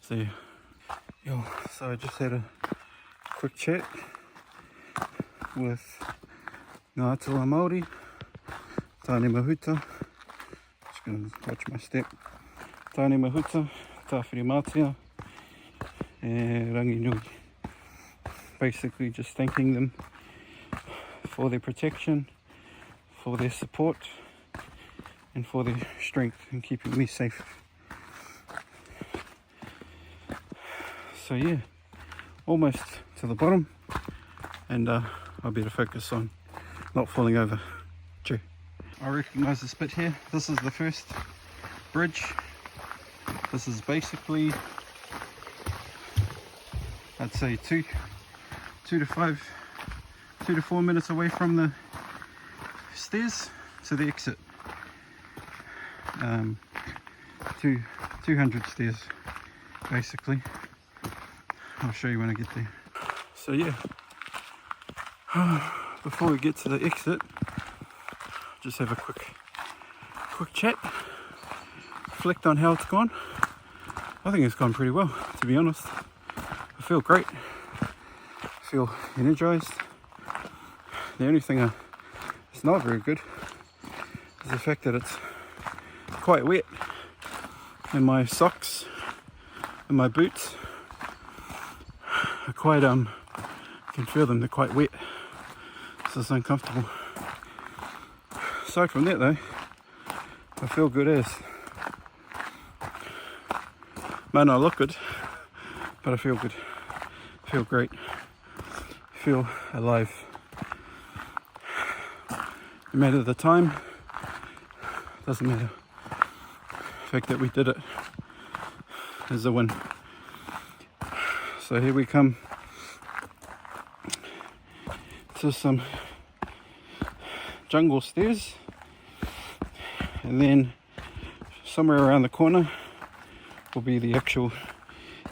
So yeah, so I just had a quick chat with Ngā Atua Māori, Tāne Mahuta. Just going to watch my step. Tāne Mahuta, Tāwhiri Mātia, and Rangi Nui. Basically just thanking them for their protection, for their support, and for their strength in keeping me safe. So yeah, almost to the bottom, and I'll better focus on not falling over. Chew. I recognise this bit here. This is the first bridge. This is basically, I'd say 2 to 4 minutes away from the stairs to the exit. 200 stairs basically. I'll show you when I get there. So yeah, before we get to the exit, just have a quick chat, reflect on how it's gone. I think it's gone pretty well, to be honest. I feel great, I feel energized. The only thing that's not very good is the fact that it's quite wet, and my socks and my boots are quite I can feel them, they're quite wet, so it's uncomfortable. Aside from that though, I feel good as. Might not look good, but I feel good. I feel great. I feel alive. No matter the time, doesn't matter. The fact that we did it There's the wind. So here we come to some jungle stairs, and then somewhere around the corner will be the actual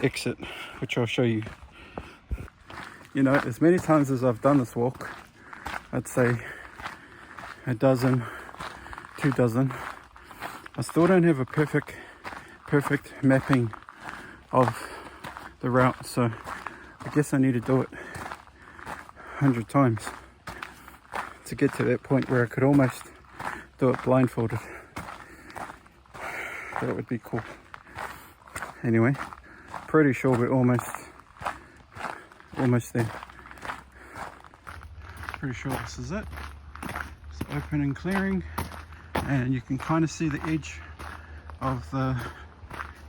exit, which I'll show you. You know, as many times as I've done this walk, I'd say a dozen, 2 dozen, I still don't have a perfect mapping of the route, so I guess I need to do it 100 times to get to that point where I could almost do it blindfolded. That would be cool. Anyway, pretty sure we're almost there. Pretty sure this is it. It's open and clearing, and you can kind of see the edge of the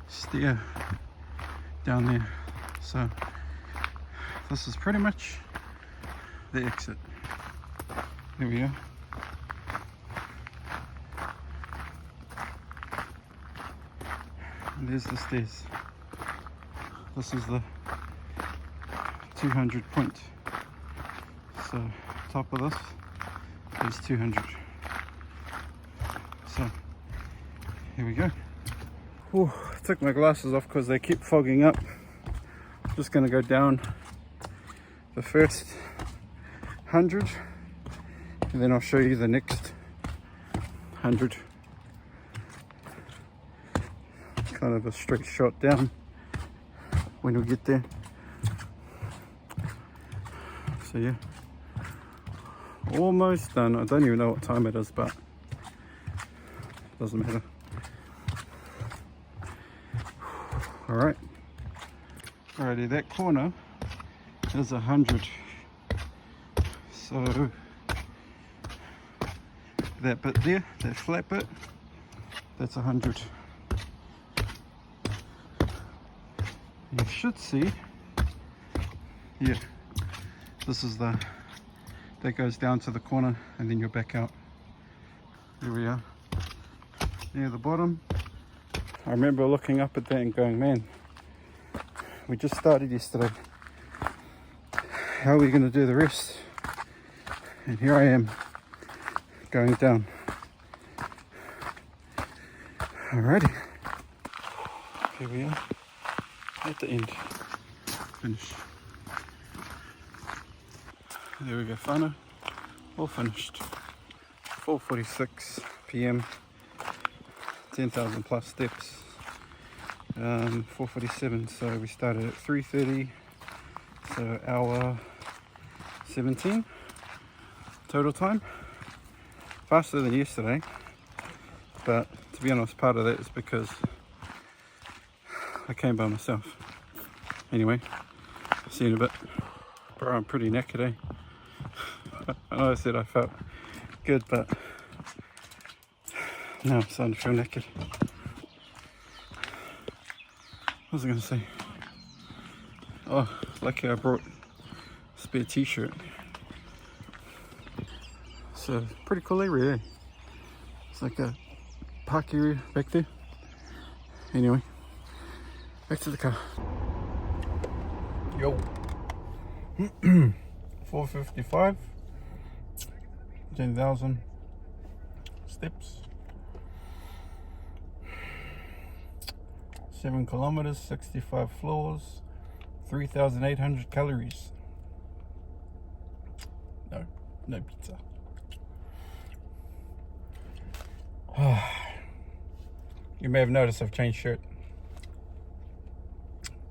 stair down there. So this is pretty much the exit. There we are. And there's the stairs. This is the 200 point. So top of this is 200. So here we go. Whew, I took my glasses off because they keep fogging up. I'm just going to go down the first 100, and then I'll show you the next 100. Kind of a straight shot down when we get there. So yeah, almost done. I don't even know what time it is, but doesn't matter. Alright, alrighty, that corner is 100. So that bit there, that flat bit, that's 100. You should see, yeah, this is that goes down to the corner, and then you're back out. Here we are, near the bottom. I remember looking up at that and going, man, we just started yesterday. How are we going to do the rest? And here I am, going down. Alrighty. Here we are, at the end. Finish. There we go, whānau. All finished. 4:46 p.m. 10,000 plus steps. 4:47, so we started at 3:30, so hour 17 total time. Faster than yesterday, but to be honest, part of that is because I came by myself. Anyway, see you in a bit. Bro, I'm pretty knackered, eh? I know I said I felt good, but now I'm starting to feel knackered. What was I going to say? Oh, lucky I brought a spare t-shirt. So, pretty cool area, eh? It's like a park area back there. Anyway, back to the car. Yo. 4:55. 10,000 steps. 7 kilometers, 65 floors, 3,800 calories. No pizza. You may have noticed I've changed shirt.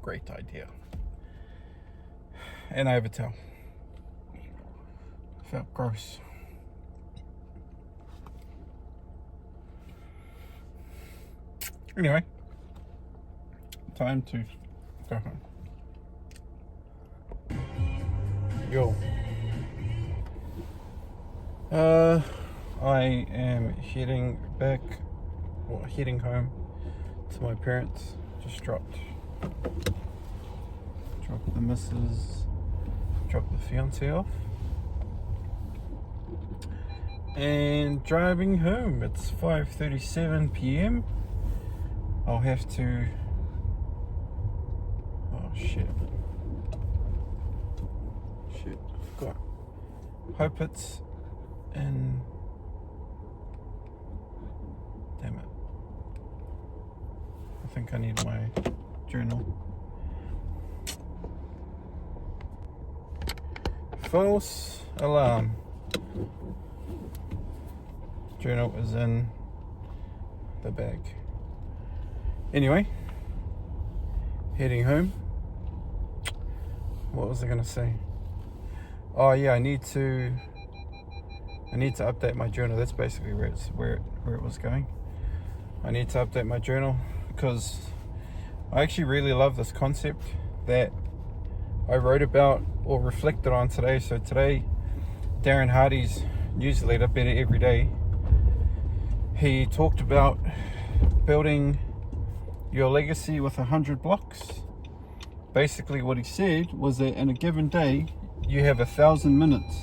Great idea. And I have a towel. Felt gross. Anyway, time to go home. Yo. I am heading home to my parents. Just dropped the missus, dropped the fiance off, and driving home. It's 5:37 p.m. I'll have to Shit. Forgot. Hope it's in. Damn it. I think I need my journal. False alarm. Journal is in the bag. Anyway, heading home. What was I gonna say? Oh yeah, I need to update my journal. That's basically where it was going. I need to update my journal because I actually really love this concept that I wrote about or reflected on today. So today, Darren Hardy's newsletter, Better Every Day, he talked about building your legacy with 100 blocks. Basically what he said was that in a given day, you have 1,000 minutes.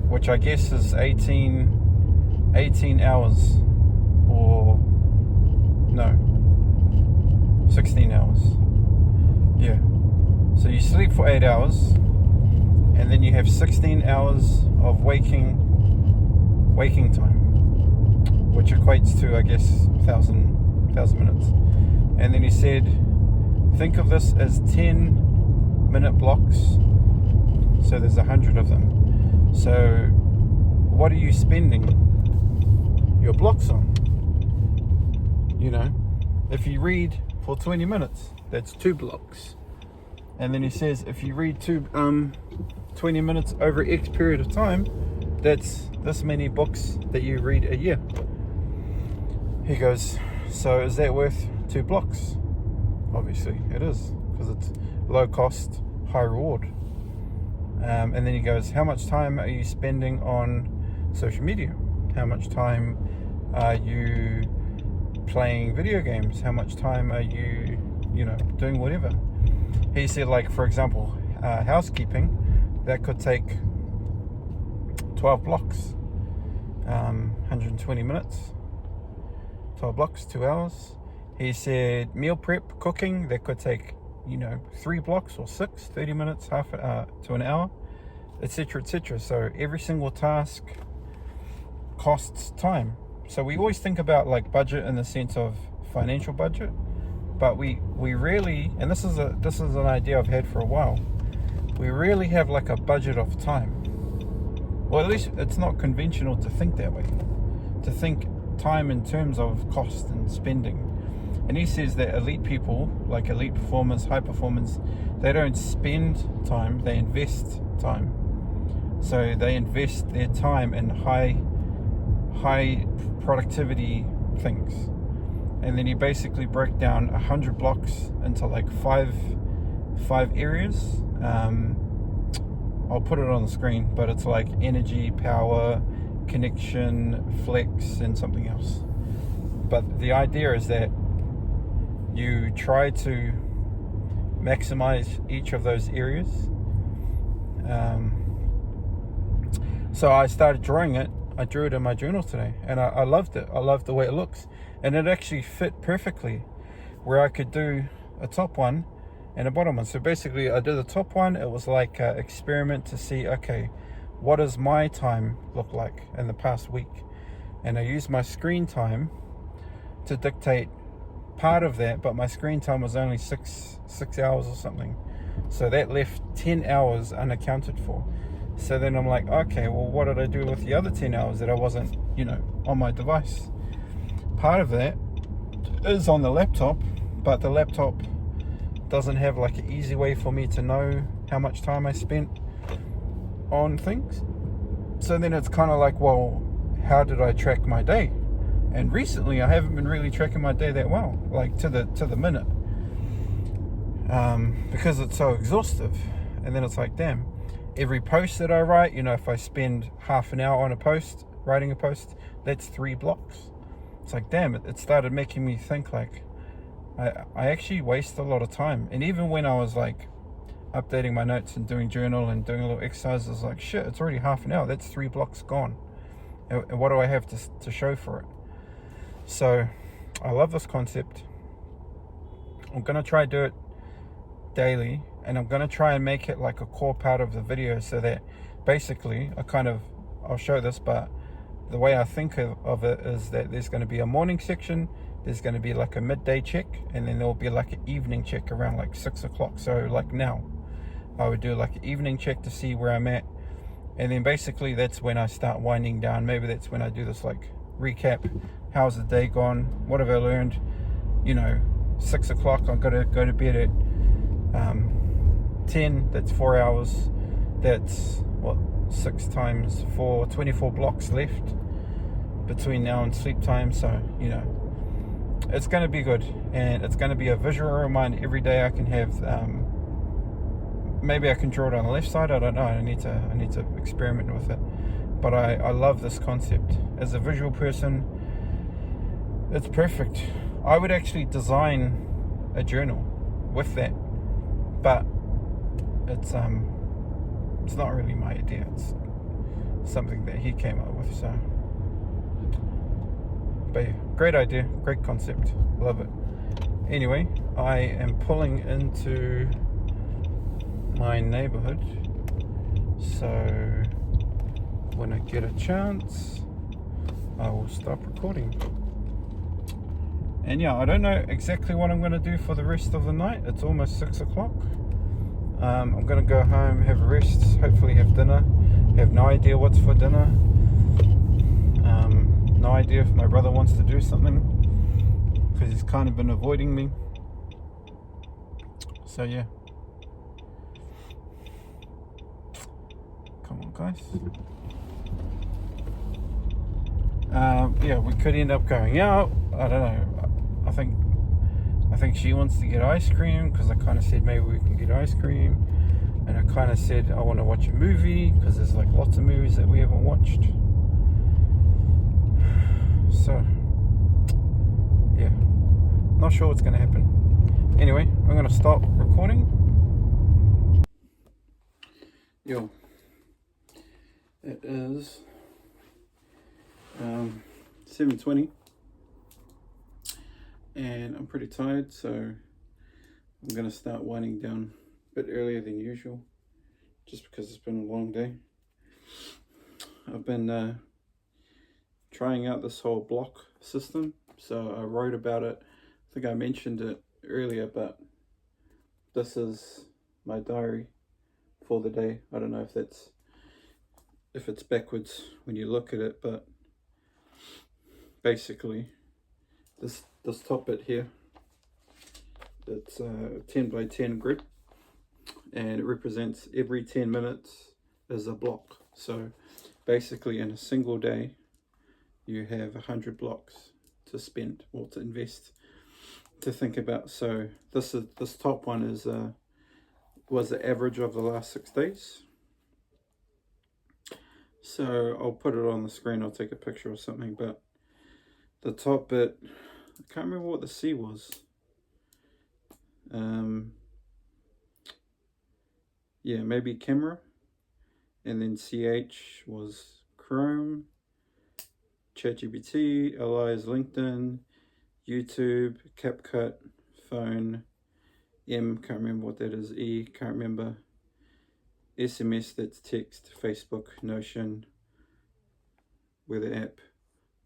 Which I guess is 18 hours, or no, 16 hours. Yeah. So you sleep for 8 hours, and then you have 16 hours of waking time, which equates to, I guess, 1,000 minutes. And then he said, think of this as 10-minute blocks. So there's 100 of them. So what are you spending your blocks on? You know, if you read for 20 minutes, that's 2 blocks. And then he says, if you read 20 minutes over X period of time, that's this many books that you read a year. He goes, so is that worth 2 blocks? Obviously it is, because it's low cost, high reward. And then he goes, how much time are you spending on social media? How much time are you playing video games? How much time are you, doing whatever? He said, like, for example, housekeeping, that could take 12 blocks, 120 minutes, 12 blocks, 2 hours. He said meal prep, cooking, that could take 3 blocks or 6, 30 minutes, half to an hour, etc., etc. So every single task costs time. So we always think about like budget in the sense of financial budget, but we rarely, and this is an idea I've had for a while, we rarely have like a budget of time. Well, at least it's not conventional to think that way, to think time in terms of cost and spending. And he says that elite people, like elite performers, high performers, they don't spend time, they invest time. So they invest their time in high productivity things. And then he basically broke down 100 blocks into like five areas. I'll put it on the screen, but it's like energy, power, connection, flex, and something else. But the idea is that you try to maximize each of those areas. So I started drawing it. I drew it in my journal today, and I loved it. I loved the way it looks, and it actually fit perfectly, where I could do a top one and a bottom one. So basically I did the top one. It was like an experiment to see, okay, what does my time look like in the past week? And I used my screen time to dictate part of that, but my screen time was only six hours or something, so that left 10 hours unaccounted for. So then I'm like, okay, well, what did I do with the other 10 hours that I wasn't on my device? Part of that is on the laptop, but the laptop doesn't have like an easy way for me to know how much time I spent on things. So then it's kind of like, well, how did I track my day? And recently I haven't been really tracking my day that well, like to the minute, because it's so exhaustive. And then it's like, damn, every post that I write, if I spend half an hour on a post, writing a post, that's 3 blocks. It's like, damn, it started making me think like I actually waste a lot of time. And even when I was like updating my notes and doing journal and doing a little exercises, like, shit, it's already half an hour, that's 3 blocks gone. And what do I have to show for it? So I love this concept. I'm gonna try do it daily, and I'm gonna try and make it like a core part of the video, so that basically I'll show this, but the way I think of it is that there's going to be a morning section, there's going to be like a midday check, and then there'll be like an evening check around like 6 o'clock. So like now I would do like an evening check to see where I'm at, and then basically that's when I start winding down. Maybe that's when I do this like recap, how's the day gone, what have I learned, 6 o'clock I've got to go to bed at 10, that's 4 hours, that's what, 6 times 4, 24 blocks left between now and sleep time. So it's going to be good, and it's going to be a visual reminder every day. I can have maybe I can draw it on the left side, I don't know, I need to experiment with it, but I love this concept. As a visual person, it's perfect. I would actually design a journal with that, but it's not really my idea. It's something that he came up with. So, but yeah, great idea, great concept, love it. Anyway, I am pulling into my neighborhood, so when I get a chance I will stop recording. And yeah, I don't know exactly what I'm going to do for the rest of the night. It's almost 6 o'clock. I'm going to go home, have a rest, hopefully have dinner. Have no idea what's for dinner. No idea if my brother wants to do something, because he's kind of been avoiding me. So yeah. Come on, guys. Yeah, we could end up going out. I don't know. I think she wants to get ice cream, because I kind of said maybe we can get ice cream, and I kind of said I want to watch a movie, because there's like lots of movies that we haven't watched. So yeah, not sure what's going to happen. Anyway, I'm going to stop recording. Yo, it is 7:20, and I'm pretty tired, so I'm going to start winding down a bit earlier than usual, just because it's been a long day. I've been trying out this whole block system, so I wrote about it. I think I mentioned it earlier, but this is my diary for the day. I don't know if it's backwards when you look at it, but basically this top bit here, it's a 10 by 10 grid, and it represents every 10 minutes as a block. So basically in a single day you have 100 blocks to spend, or to invest, to think about. So this top one was the average of the last 6 days. So I'll put it on the screen, I'll take a picture or something, but the top bit, I can't remember what the C was. Yeah, maybe camera, and then CH was Chrome, ChatGPT, LI is LinkedIn, YouTube, CapCut, phone, M, can't remember what that is, E, can't remember, SMS, that's text, Facebook, Notion, weather app,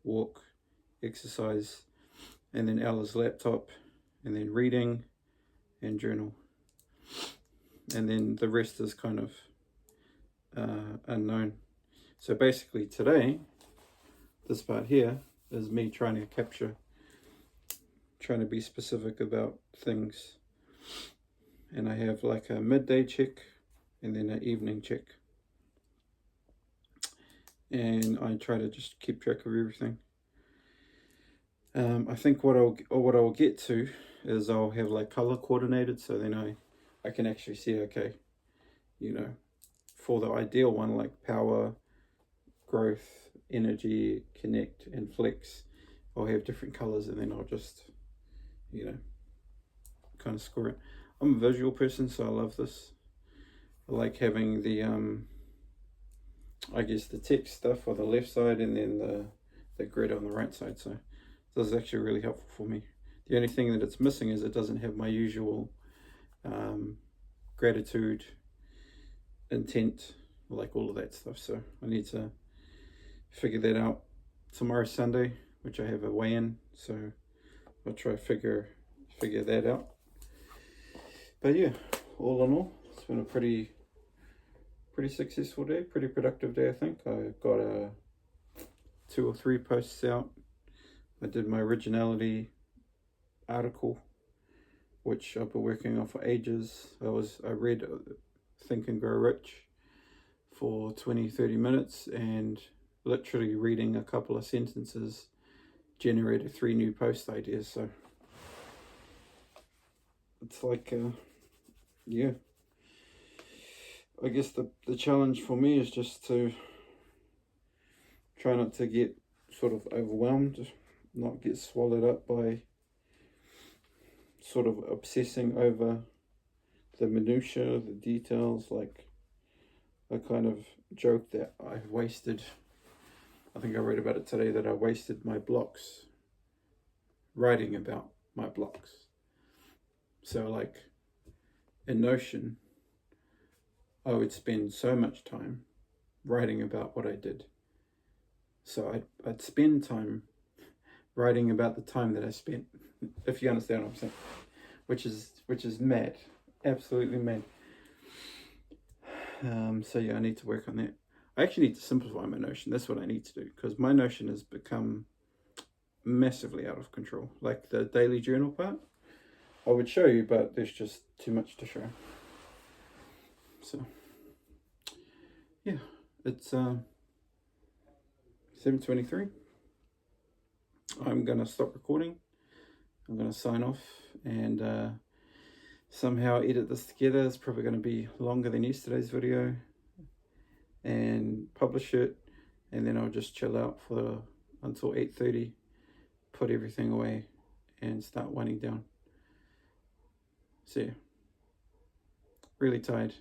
walk, exercise, and then L is laptop, and then reading and journal. And then the rest is kind of unknown. So basically today, this part here is me trying to be specific about things. And I have like a midday check and then an evening check. And I try to just keep track of everything. I think what I'll get to is I'll have like color coordinated, so then I can actually see, okay, for the ideal one, like power, growth, energy, connect, and flex, I'll have different colors, and then I'll just, kind of score it. I'm a visual person, so I love this. I like having the, I guess the text stuff on the left side, and then the grid on the right side. So this is actually really helpful for me. The only thing that it's missing is it doesn't have my usual gratitude, intent, like all of that stuff. So I need to figure that out. Tomorrow's Sunday, which I have a weigh-in, so I'll try to figure that out. But yeah, all in all, it's been a pretty successful day, pretty productive day. I think I got 2 or 3 posts out. I did my originality article, which I've been working on for ages. I read Think and Grow Rich for 20-30 minutes, and literally reading a couple of sentences generated 3 new post ideas. So it's like yeah, I guess the challenge for me is just to try not to get sort of overwhelmed, not get swallowed up by sort of obsessing over the minutiae, the details. Like, I kind of joke that I think I read about it today, that I wasted my blocks writing about my blocks. So like in Notion, I would spend so much time writing about what I did. So I'd spend time writing about the time that I spent, if you understand what I'm saying, which is mad, absolutely mad. So yeah, I need to work on that. I actually need to simplify my Notion. That's what I need to do, because my Notion has become massively out of control. Like the daily journal part, I would show you, but there's just too much to show. So yeah, it's 7:23. I'm gonna stop recording. I'm gonna sign off and somehow edit this together. It's probably going to be longer than yesterday's video, and publish it, and then I'll just chill out until 8:30, put everything away and start winding down. So yeah, really tired,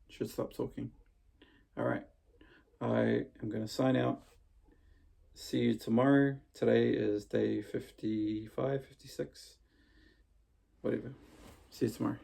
should stop talking. All right, I am going to sign out. See you tomorrow. Today is day 55, 56, whatever. See you tomorrow.